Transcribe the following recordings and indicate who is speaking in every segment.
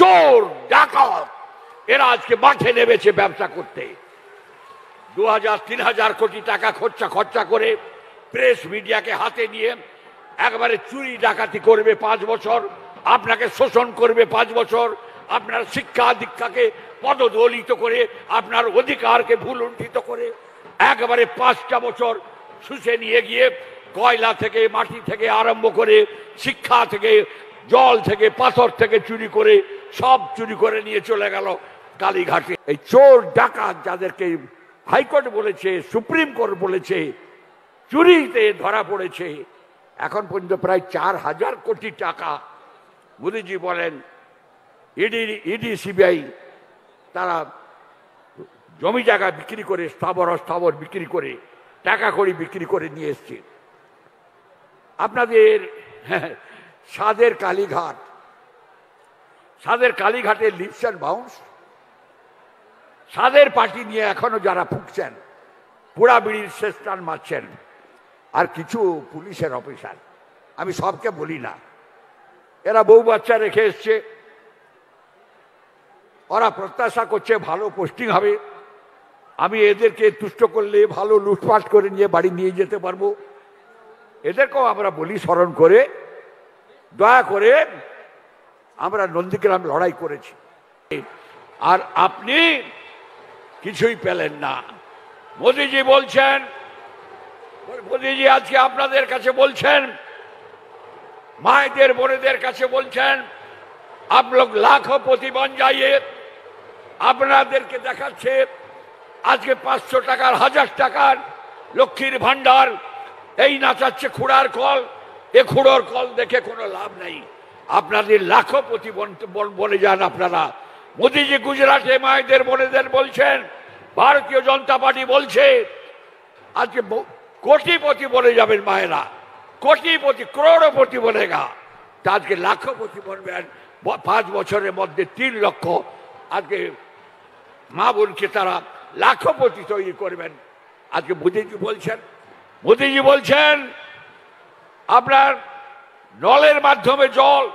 Speaker 1: চোর ডাকাত এরা আজকে মাঠে নেমেছে ব্যবসা করতে। 2000-3000 কোটি টাকা খরচা করে প্রেস মিডিয়াকে হাতে নিয়ে একবারে চুরি ডাকাতি করবে 5 বছর, আপনাকে শোষণ করবে 5 বছর, আপনার শিক্ষা দীক্ষাকে পদদলিত করে, আপনার অধিকারকে ভুলুণ্ঠিত করে একবারে 5টা বছর শুষে নিয়ে গিয়ে কয়লা থেকে, মাটি থেকে আরম্ভ করে, শিক্ষা থেকে, জল থেকে, পাথর থেকে চুরি করে সব চুরি করে নিয়ে চলে গেল কালীঘাটে। এই চোর ডাকাত যাদেরকে হাইকোর্ট বলেছে, সুপ্রিম কোর্ট বলেছে চুরিতে ধরা পড়েছে, এখন পর্যন্ত প্রায় 4000 কোটি টাকা মোদিজি বলেন ইডি সিবিআই তারা জমি জায়গা বিক্রি করে, স্থাবর বিক্রি করে, টাকা কড়ি বিক্রি করে নিয়ে এসছে। আপনাদের সাদের কালীঘাটে লিপস অ্যান্ড বাউন্স, সাদের পার্টি নিয়ে এখনো যারা ফুঁকছেন, পোড়া বিড়ির শেষ টান মারছেন, আর কিছু পুলিশের অফিসার, আমি সবকে বলি না, এরা বউ বাচ্চা রেখে এসছে, ওরা প্রত্যাশা করছে ভালো পোস্টিং হবে, আমি এদেরকে তুষ্ট করলে ভালো লুটপাট করে নিয়ে বাড়ি নিয়ে যেতে পারবো। এদেরকেও আমরা বলি স্মরণ করে, দয়া করে, আমরা নন্দীগ্রাম লড়াই করেছি, আর আপনি কিছুই পেলেন না। মোদিজি বলছেন, মোদিজি আজকে আপনাদের কাছে বলছেন, মায়েদের বোনেদের কাছে বলছেন, आप लोग लाखोपति बन जाइए। আপনাদেরকে দেখাচ্ছে আজকে 500 টাকার 1000 টাকার লক্ষ্মীর ভান্ডার, এই নাচাচ্ছে খুড়ার কল, এ খুড়োর কল দেখে কোনো লাভ নেই। আপনাদের লাখপতি বনে যান আপনারা। মোদিজি গুজরাটে মায়েদের বোনেদের বলছেন, ভারতীয় জনতা পার্টি বলছে আজকে কোটিপতি বনে যাবেন মায়েরা, কোটিপতি করোড়পতি বনেগা, আজকে লাখপতি বনবেন। 5 বছরের মধ্যে 3 লক্ষ আজকে মা বোনকে তারা লাখপতি তৈরি করবেন। আজকে মোদিজি বলছেন আপনার নলের মাধ্যমে জল,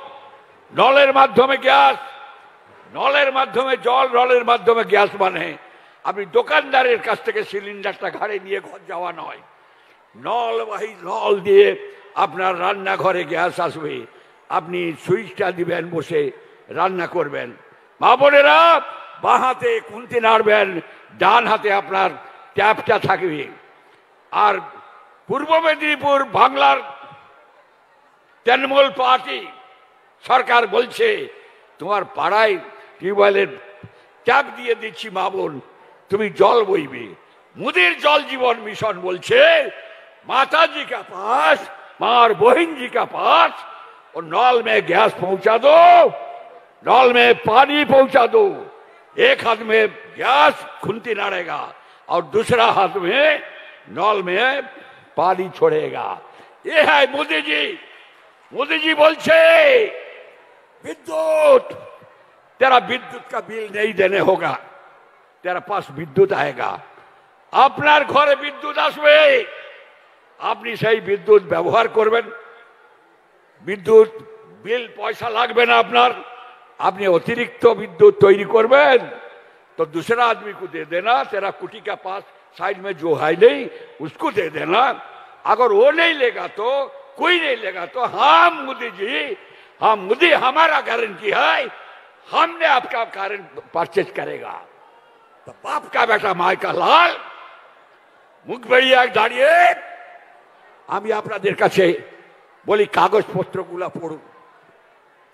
Speaker 1: নলের মাধ্যমে গ্যাস, নলের মাধ্যমে জল, নলের মাধ্যমে গ্যাস, মানে আপনি দোকানদারের কাছ থেকে সিলিন্ডারটা ঘাড়ে নিয়ে ঘর যাওয়া নয়, নলবাহী নল দিয়ে আপনার রান্নাঘরে গ্যাস আসবে, আপনি সুইচটা দিবেন, বসে রান্না করবেন। মা বোনেরা বাঁ হাতে খুন্তি নাড়বেন, ডান হাতে আপনার ট্যাপটা থাকবে। আর পূর্ব মেদিনীপুর বাংলার তৃণমূল পার্টি সরকার বলছে তোমার পাড়ায় টিউবওয়েলের ট্যাপ দিয়ে দিচ্ছি মা বোন, তুমি জল বইবে। মোদির জল জীবন মিশন বলছে माताजी का पास, मार बहन जी का पास, और नल में गैस पहुंचा दो, नल में पानी पहुंचा दो। एक हाथ में गैस खुंती नाड़ेगा और दूसरा हाथ में नल में पानी छोड़ेगा। ये है मोदी जी। मोदी जी बोलছে विद्युत, तेरा विद्युत का बिल नहीं देने होगा, तेरा पास विद्युत आएगा। আপনার ঘরে বিদ্যুৎ আসবে, আপনি সেই বিদ্যুৎ ব্যবহার করবেন, বিদ্যুৎ বিল পয়সা লাগবে না আপনার। আপনি অতিরিक्त विद्युत तैयारी করবেন तो दूसरा आदमी को दे देना, तेरा कुटी का पास साइड में जो है नहीं उसको दे देना। अगर वो नहीं लेगा तो कोई नहीं लेगा तो हम मोदी जी, हम मोदी हमारा गारंटी है, हमने आपका कारण परचेज करेगा। तो बाप का बेटा माय का लाल मुख बेड़िया दाड़िए আমি আপনাদের কাছে বলি কাগজপত্রগুলো পড়ুন।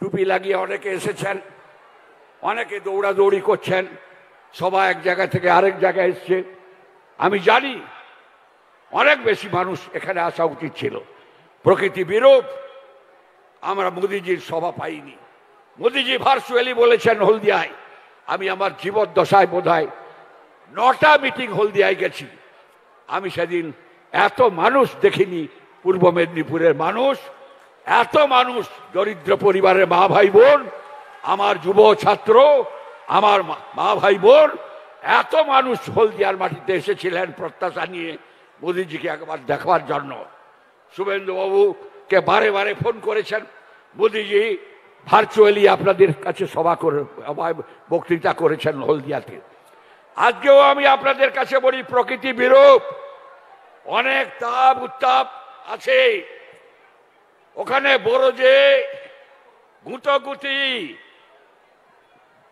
Speaker 1: টুপি লাগিয়ে অনেকে এসেছেন, অনেকে দৌড়াদৌড়ি করছেন, সবাই এক জায়গা থেকে আরেক জায়গায় এসছে। আমি জানি অনেক বেশি মানুষ এখানে আসা উচিত ছিল, প্রকৃতি বিরূপ। আমরা মোদিজির সভা পাইনি। মোদিজি ভার্চুয়ালি বলেছেন হলদিয়ায়, আমি আমার জীবদ্দশায় বোধহয় 9টা মিটিং হলদিয়ায় গেছি। আমি সেদিন এত মানুষ দেখিনি, পূর্ব মেদিনীপুরের মানুষ, এত মানুষ, দরিদ্র পরিবারের মা ভাই বোন, আমার যুব ছাত্র, আমার মা ভাই বোন, এত মানুষ হলদিয়ার মাটিতে এসেছিলেন প্রত্যাশা নিয়ে মোদিজিকে একবার দেখবার জন্য। শুভেন্দু বাবুকে বারে বারে ফোন করেছেন, মোদিজি ভার্চুয়ালি আপনাদের কাছে সভা করে বক্তৃতা করেছেন হলদিয়াতে। আজকেও আমি আপনাদের কাছে বলি, প্রকৃতি বিরূপ, অনেক তাপ উত্তাপ আছে ওখানে। বড় যে গুঁতোগুতি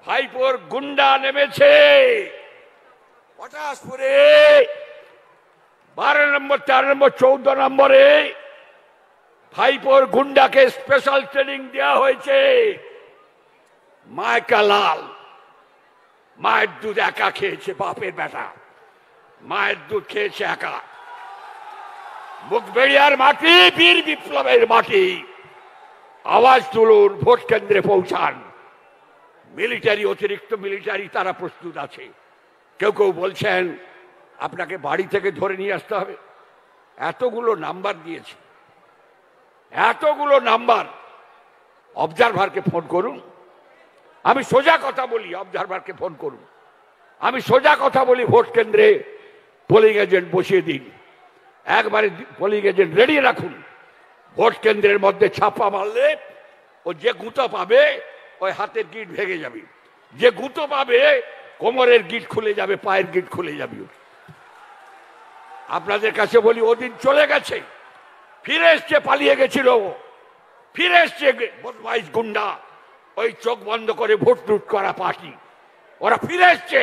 Speaker 1: ভাইপোর গুন্ডা নেমেছে পটাশপুরে 12 নম্বর, 13 নম্বর, 14 নম্বরে ভাইপোর গুন্ডাকে স্পেশাল ট্রেনিং দেওয়া হয়েছে। মায়কা লাল মায়ের দুধ একা খেয়েছে, বাপের বেটা মায়ের দুধ খেয়েছে একা। মুখবেড়িয়ার মাটি বীর বিপ্লবের মাটি, আওয়াজ তুলুন, ভোট কেন্দ্রে পৌঁছান। মিলিটারি, অতিরিক্ত মিলিটারি তারা প্রস্তুত আছে। কেউ কেউ বলছেন আপনাকে বাড়ি থেকে ধরে নিয়ে আসতে হবে। এতগুলো নাম্বার দিয়েছে, এতগুলো নাম্বার। অবজারভারকে ফোন করুন। আমি সোজা কথা বলি, অবজারভারকে ফোন করুন। আমি সোজা কথা বলি, ভোট কেন্দ্রে পোলিং এজেন্ট বসিয়ে দিন, একবারে পোলিং এজেন্ট রেডি রাখুন। ভোট কেন্দ্রের মধ্যে ছাপা মারলে ও যে গুঁতো পাবে ওই হাতের গিট ভেঙে যাবে, যে গুঁতো পাবে কোমরের গিট খুলে যাবে, পায়ের গিট খুলে যাবে। আপনাদের কাছে বলি, ওদিন চলে গেছে, ফিরে এসছে, পালিয়ে গেছিল, ফিরে এসছে বদমাইশ গুন্ডা, ওই চোখ বন্ধ করে ভোট লুট করা পার্টি, ওরা ফিরে এসছে।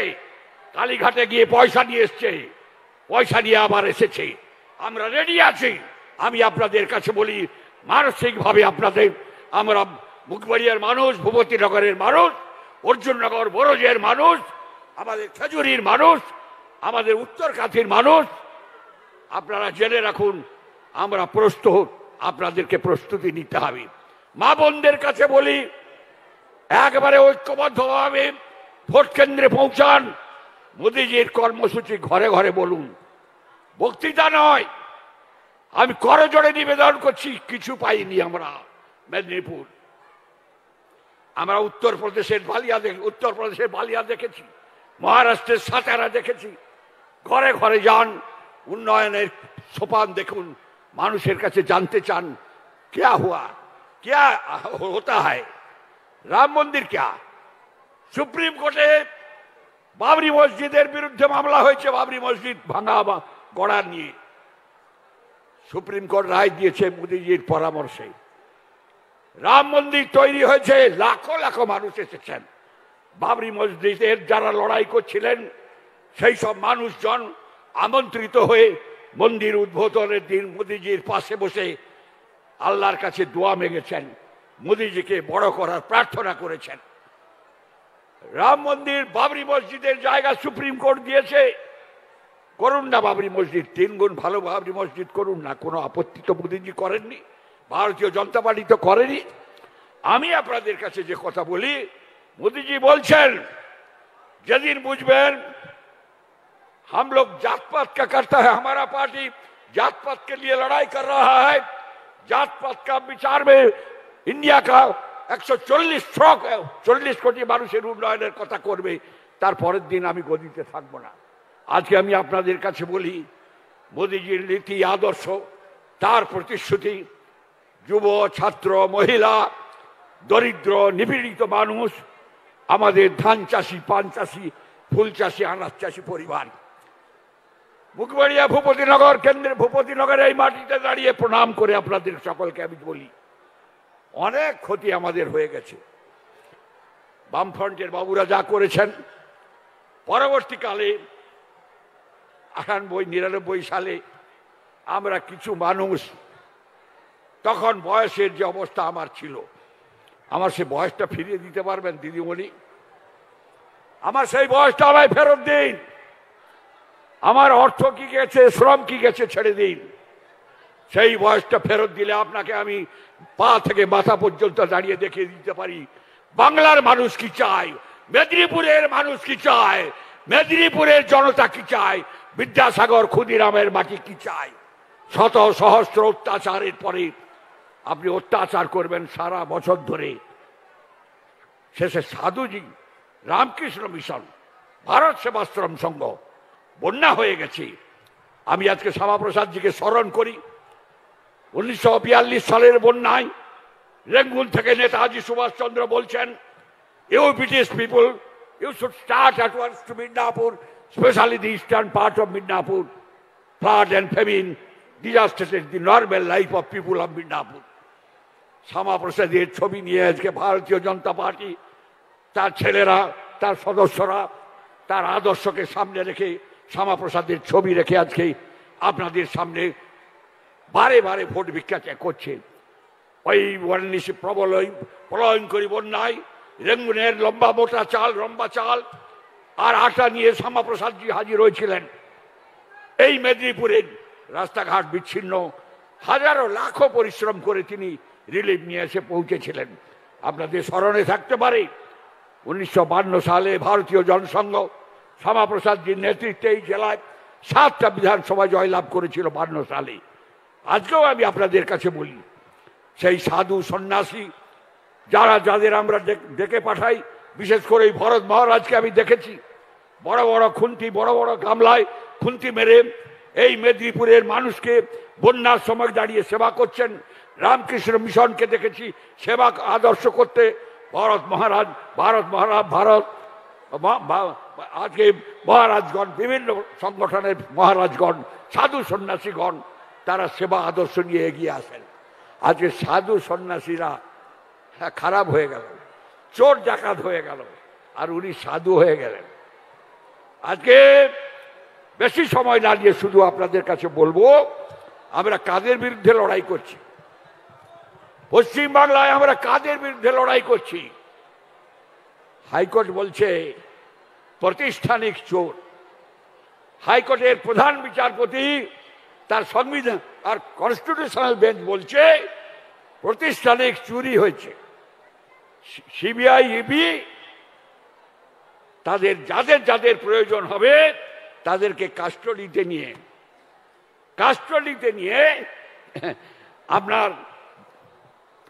Speaker 1: কালীঘাটে গিয়ে পয়সা নিয়ে এসছে, পয়সা নিয়ে আবার এসেছে। আমরা রেডি আছি। আমি আপনাদের কাছে বলি, মানসিকভাবে আপনাদের, আমরা মুখবাড়িয়ার মানুষ, ভূপতিনগরের মানুষ, অর্জুননগর বড়জের মানুষ, আমাদের খেজুরির মানুষ, আমাদের উত্তরকাথির মানুষ, আপনারা জেনে রাখুন আমরা প্রস্তুত। আপনাদেরকে প্রস্তুতি নিতে হবে। মা বোনদের কাছে বলি, একবারে ঐক্যবদ্ধভাবে ভোট কেন্দ্রে পৌঁছান। মোদিজির কর্মসূচি ঘরে ঘরে বলুন, বক্তৃতা নয়। আমি করজোড়ে নিবেদন করছি, কিছু পাইনি আমরা মেদিনীপুর। আমরা উত্তরপ্রদেশের বালিয়া দেখেছি, মহারাষ্ট্রের সাতারা দেখেছি। ঘরে ঘরে যান, উন্নয়নের সোপান দেখুন, মানুষের কাছে জানতে চান क्या हुआ, क्या होता है, রাম মন্দির क्या। সুপ্রিম কোর্টে বাবরি মসজিদের বিরুদ্ধে মামলা হয়েছে, বাবরি মসজিদ ভাঙা বা গড়া নিয়ে। সুপ্রিম কোর্ট রায় দিয়েছে মোদিজির পরামর্শে। রাম মন্দির তৈরি হয়েছে, লাখো লাখো মানুষ এসেছেন। বাবরি মসজিদের যারা লড়াই করছিলেন সেই সব মানুষজন আমন্ত্রিত হয়ে মন্দির উদ্বোধনের দিন মোদিজির পাশে বসে আল্লাহর কাছে দোয়া মেগেছেন, মোদিজিকে বড় করার প্রার্থনা করেছেন। রাম মন্দির, বাবরি মসজিদের জায়গা সুপ্রিম কোর্ট দিয়েছে, করুন না বাবরি মসজিদ, 3 গুণ ভালো বাবরি মসজিদ করুন না, কোনো আপত্তি তো মোদিজি করেননি, ভারতীয় জনতা পার্টি তো করেনি। আমি আপনাদের কাছে যে কথা বলি, মোদিজি বলছেন যেদিন বুঝবেন हम लोग जात पात का करता है, हमारा पार्टी जात पात के लिए लड़ाई कर रहा है, जात पात का विचार में इंडिया का 140 কোটি মানুষের উন্নয়নের কথা করবে, তারপরের দিন আমি গদিতে থাকবো না। আজকে আমি আপনাদের কাছে বলি, মোদিজির নীতি আদর্শ, তার প্রতিশ্রুতি, যুব, ছাত্র, মহিলা, দরিদ্র, নিপীড়িত মানুষ, আমাদের ধান চাষি, পান চাষি, ফুল চাষি, আনাজ চাষি পরিবার, মুখবাড়িয়া ভূপতিনগর কেন্দ্রে, ভূপতিনগরে এই মাটিতে দাঁড়িয়ে প্রণাম করে আপনাদের সকলকে আমি বলি, অনেক ক্ষতি আমাদের হয়ে গেছে। বামফ্রন্টের বাবুরা যা করেছেন, পরবর্তীকালে 98-99 সালে আমরা কিছু মানুষ, তখন বয়সের যে অবস্থা আমার ছিল, আমার সে বয়সটা ফিরিয়ে দিতে পারবেন দিদিমণি? আমার সেই বয়সটা আমায় ফেরত দিন। আমার অর্থ কি গেছে, শ্রম কি গেছে ছেড়ে দিন। সেই বয়সটা ফেরত দিলে আপনাকে আমি পা থেকে মাথা পর্যন্ত দাঁড়িয়ে দেখিয়ে দিতে পারি বাংলার মানুষ কি চায়, মেদিনীপুরের মানুষ কি চায়, মেদিনীপুরের জনতা কি চায়, বিদ্যাসাগর ক্ষুদিরামের মাটি কি চায়। শত সহস্র অত্যাচারের পরে আপনি অত্যাচার করবেন সারা বছর ধরে, শেষে সাধুজি, রামকৃষ্ণ মিশন, ভারত সেবাশ্রম সংঘ, বন্যা হয়ে গেছে। আমি আজকে শ্যামাপ্রসাদজিকে স্মরণ করি। 1942 সালের বন্যায় রেঙ্গুন থেকে নেতাজি সুভাষচন্দ্র বলছেন, you British people, you should start at once to Midnapur, especially the eastern part of Midnapur. Flood and famine devastated the normal life of people of Midnapur. শ্যামাপ্রসাদের ছবি নিয়ে আজকে ভারতীয় জনতা পার্টি তার ছেলেরা, তার সদস্যরা তার আদর্শকে সামনে রেখে শ্যামাপ্রসাদের ছবি রেখে আজকে আপনাদের সামনে বারে বারে ভোট ভিক্ষা করছে। ওই বর্ণিশি প্রলয়ঙ্করী বন্যায় রেঙ্গুনের লম্বা মোটা চাল, লম্বা চাল আর আটা নিয়ে শ্যামাপ্রসাদজি হাজির হয়েছিলেন। এই মেদিনীপুরের রাস্তাঘাট বিচ্ছিন্ন, হাজারো লাখো পরিশ্রম করে তিনি রিলিফ নিয়ে এসে পৌঁছেছিলেন। আপনাদের স্মরণে থাকতে পারে 1952 সালে ভারতীয় জনসংঘ শ্যামাপ্রসাদজির নেতৃত্বে এই জেলায় 7টা বিধানসভা জয়লাভ করেছিল 52 সালে। আজকেও আমি আপনাদের কাছে বলি, সেই সাধু সন্ন্যাসী যাদের আমরা ডেকে পাঠাই, বিশেষ করে এই ভরত মহারাজকে আমি দেখেছি বড় বড় খুন্তি, বড় বড় গামলায় খুন্তি মেরে এই মেদিনীপুরের মানুষকে বন্যার সময় দাঁড়িয়ে সেবা করছেন। রামকৃষ্ণ মিশনকে দেখেছি সেবা আদর্শ করতে। আজকে মহারাজগণ, বিভিন্ন সংগঠনের মহারাজগণ, সাধু সন্ন্যাসীগণ তারা সেবা আদর্শ নিয়ে এগিয়ে আসেন। আজকে সাধু সন্ন্যাসীরা খারাপ হয়ে গেল, চোর ডাকাত হয়ে গেল, আর উনি সাধু হয়ে গেলেন। আজকে বেশি সময় না নিয়ে শুধু আপনাদের কাছে বলবো, আমরা কাদের বিরুদ্ধে লড়াই করছি, পশ্চিম বাংলায় আমরা কাদের বিরুদ্ধে লড়াই করছি। হাইকোর্ট বলছে প্রাতিষ্ঠানিক চোর। হাইকোর্টের প্রধান বিচারপতি তার সংবিধান আর কনস্টিটিউশনাল বেঞ্চ বলছে প্রাতিষ্ঠানিক চুরি হয়েছে। সিবিআই, ইডি তাদের যাদের যাদের প্রয়োজন হবে তাদেরকে কাস্টডিতে নিয়ে আপনার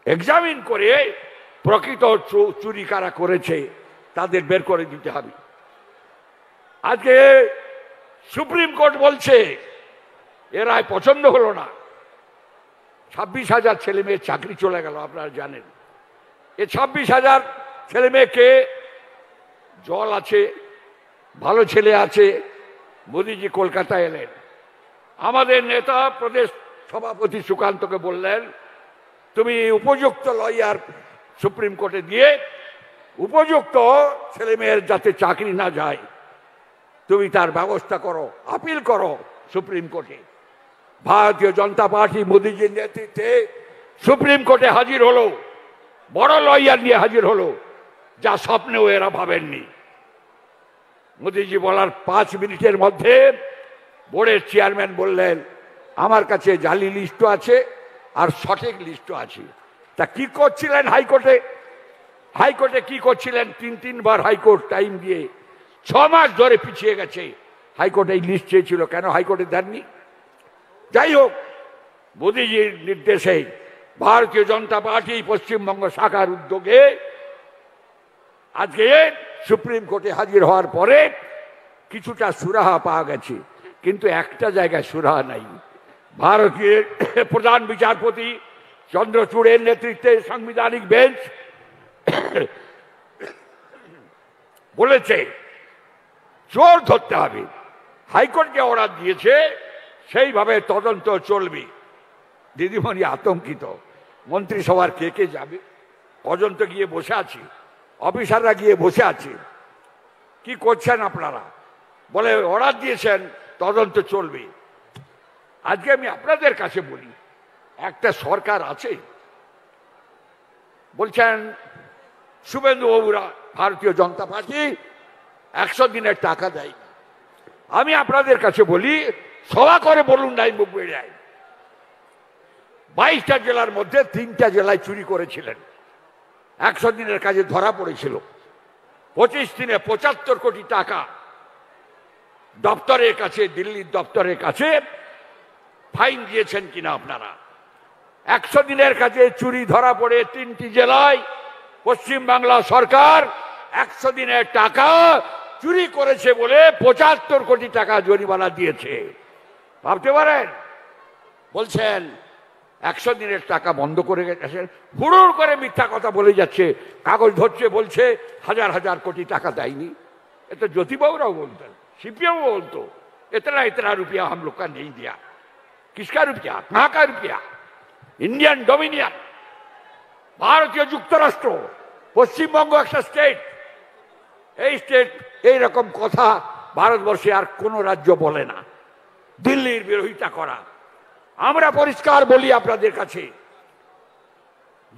Speaker 1: এক্সামিন করে প্রকৃত চুরি কারা করেছে তাদের বের করে দিতে হবে। আজকে সুপ্রিম কোর্ট বলছে এ রায় পছন্দ হলো না। 26,000 ছেলে মেয়ের চাকরি চলে গেল। আপনারা জানেন এ 26,000 ছেলে মেয়েকে জল আছে, ভালো ছেলে আছে। মোদিজি কলকাতায় এলেন, আমাদের নেতা প্রদেশ সভাপতি সুকান্তকে বললেন, তুমি উপযুক্ত লয়ার সুপ্রিম কোর্টে দিয়ে উপযুক্ত ছেলে মেয়ের যাতে চাকরি না যায় তুমি তার ব্যবস্থা করো, আপিল করো সুপ্রিম কোর্টে। ভারতীয় জনতা পার্টি মোদিজির নেতৃত্বে সুপ্রিম কোর্টে হাজির হলো, বড় লয়ার নিয়ে হাজির হলো, যা স্বপ্নেও এরা ভাবেননি। মোদিজি বলার 5 মিনিটের মধ্যে বোর্ডের চেয়ারম্যান বললেন, আমার কাছে জালি লিস্টও আছে আর সঠিক লিস্টও আছে। তা কি করছিলেন হাইকোর্টে কি করছিলেন? 3 বার হাইকোর্ট টাইম দিয়ে 6 মাস ধরে পিছিয়ে গেছে। হাইকোর্ট এই লিস্ট চেয়েছিল, কেন হাইকোর্টে দেননি? যাই হোক, মোদিজির নির্দেশে ভারতীয় জনতা পার্টি পশ্চিমবঙ্গ শাখার উদ্যোগে আজকে সুপ্রিম কোর্টে হাজির হওয়ার পরে কিছুটা সুরাহা পাওয়া গেছে, কিন্তু একটা জায়গায় সুরাহা নাই। ভারতীয় প্রধান বিচারপতি চন্দ্রচূড়ের নেতৃত্বে সাংবিধানিক বেঞ্চ বলেছে চোর ধরতে হবে। হাইকোর্টকে অর্ডার দিয়েছে, সেইভাবে তদন্ত চলবে। দিদিমণি আতঙ্কিত, মন্ত্রিসভার কে যাবে? কজন তো গিয়ে বসে আছে, অফিসাররা গিয়ে বসে আছে। কি করছেন আপনারা? বলে অর্ডার দিয়েছেন, তদন্ত চলবে। আজকে আমি আপনাদের কাছে বলি, একটা সরকার আছে, বলছেন শুভেন্দু বাবুরা ভারতীয় জনতা পার্টি 100 দিনের টাকা দেয়। আমি আপনাদের কাছে বলি, সভা করে বলুন নাই মুখ বেড়ায়। 22টা জেলার মধ্যে 3টা জেলায় চুরি করেছিলেন, 100 দিনের কাজে ধরা পড়েছিল। 25 দিনে 75 কোটি টাকা দপ্তরের কাছে, দিল্লির দপ্তরের কাছে ফাইন দিয়েছেন কিনা আপনারা? 100 দিনের কাজে চুরি ধরা পড়ে 3টি জেলায় পশ্চিম বাংলা সরকার 100 দিনের টাকা চুরি করেছে বলে 75 কোটি টাকা জরিমানা দিয়েছে। ভাবতে পারেন? বলছেন 100 দিনের টাকা বন্ধ করে গেছেন, হুড়ুর করে মিথ্যা কথা বলে যাচ্ছে, কাগজ ধরছে, বলছে হাজার হাজার কোটি টাকা দেয়নি। এটা জ্যোতিবাবুরাও বলতেন, सीपीएम बोलतो इतना इतना रुपया हम लोग का नहीं दिया। किसका रुपया, कहां का रुपया? इंडियन डोमिनियन, भारतीय যুক্তরাষ্ট্র, পশ্চিমবঙ্গ একটা স্টেট। এই স্টেট এই রকম কথা ভারতবর্ষে আর কোন রাজ্য বলে না। দিল্লির বিরোধিতা করা, আমরা পরিষ্কার বলি আপনাদের কাছে,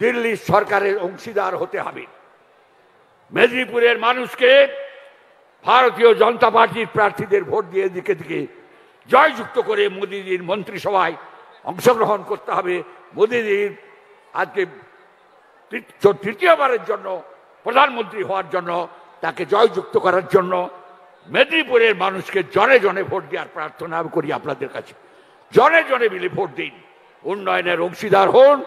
Speaker 1: দিল্লি সরকারের অংশীদার হতে হবে। মেদিনীপুরের মানুষকে ভারতীয় জনতা পার্টির প্রার্থীদের ভোট দিয়ে দিকে দিকে জয়যুক্ত করে মোদীজির মন্ত্রিসভায় অংশগ্রহণ করতে হবে। মোদীজির আজকে তৃতীয়বারের জন্য প্রধানমন্ত্রী হওয়ার জন্য তাকে জয়যুক্ত করার জন্য মেদিনীপুরের মানুষকে জনে জনে ভোট দেওয়ার প্রার্থনা করি আপনাদের কাছে। জনে জনে মিলে ভোট দিন, উন্নয়নের অংশীদার হন।